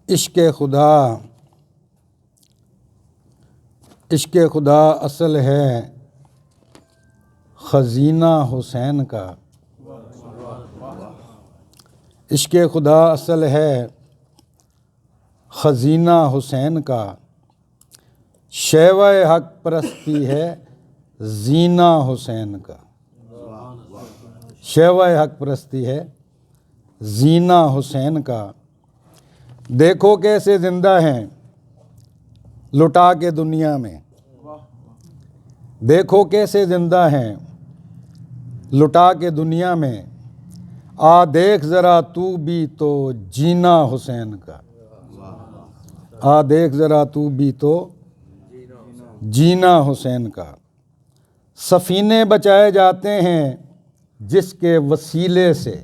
इश्क़ खुदा असल है ख़ज़ीना हुसैन का। इश्क़ खुदा असल है ख़ज़ीना हुसैन का। शैवा हक परस्ती है ज़ीना हुसैन का। शैवा हक परस्ती है ज़ीना हुसैन का। देखो कैसे ज़िंदा हैं लुटा के दुनिया में। देखो कैसे ज़िंदा हैं लुटा के दुनिया में। आ देख ज़रा तू भी तो जीना हुसैन का। आ देख ज़रा तू भी तो जीना हुसैन का। सफ़ीने बचाए जाते हैं जिसके वसीले से।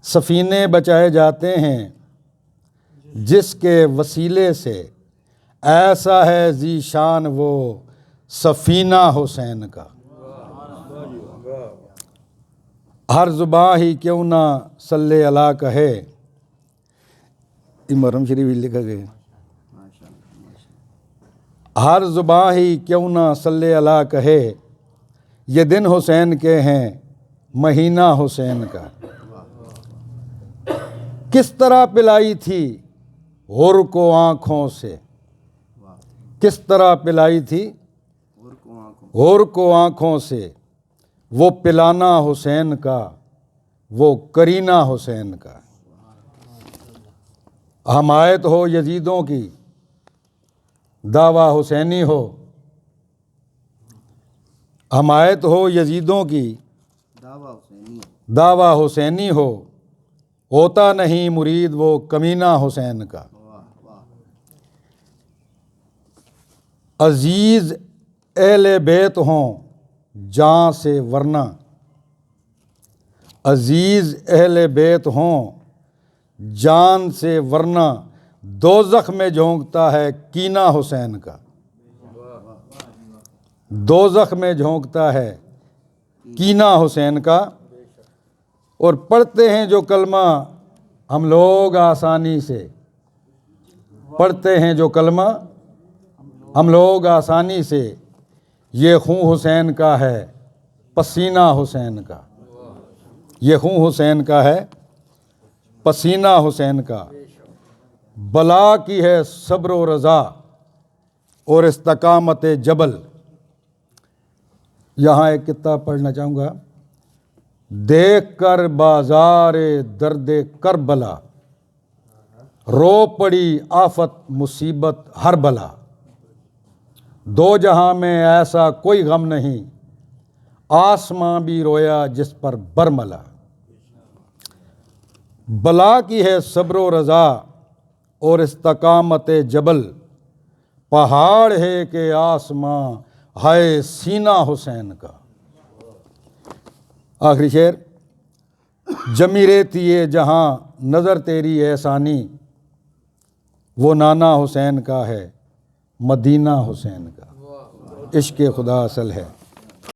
सफ़ीने बचाए जाते हैं जिसके वसीले से। ऐसा है ज़ीशान वो सफ़ीना हुसैन का। हर ज़ुबां ही क्यों ना सल्ले अला कहे। मुहर्रम शरीफ भी लिखा गया। हर ज़ुबां ही क्यों ना सल्ले अला कहे। ये दिन हुसैन के हैं महीना हुसैन का। किस तरह पिलाई थी हुर को आँखों से। किस तरह पिलाई थी हुर को आँखों से। वो पिलाना हुसैन का वो करीना हुसैन का। हमायत हो यजीदों की दावा हुसैनी हो। हमायत हो यजीदों की दावा हुसैनी हो। होता नहीं मुरीद वो कमीना हुसैन का। अजीज़ अहले बैत हों जान से वरना। अजीज़ अहले बैत हों जान से वरना। दोज़ख में झोंकता है कीना हुसैन का। दोज़ख में झोंकता है कीना हुसैन का। और पढ़ते हैं जो कलमा हम लोग आसानी से। पढ़ते हैं जो कलमा हम लोग आसानी से। ये खून हुसैन का है पसीना हुसैन का। ये खून हुसैन का है पसीना हुसैन का। बला की है सब्र व रज़ा और इस्तकामत जबल। यहाँ एक किताब पढ़ना चाहूँगा। देख कर बाजार दर्द करबला रो पड़ी आफत मुसीबत हर बला। दो जहां में ऐसा कोई गम नहीं आसमां भी रोया जिस पर बरमला। बला की है सब्र व रज़ा और इस्तकामत जबल। पहाड़ है के आसमां है सीना हुसैन का। आखिरी शेर। जमी रहती है जहाँ नज़र तेरी एहसानी। वो नाना हुसैन का है मदीना हुसैन का। इश्क़ खुदा असल है।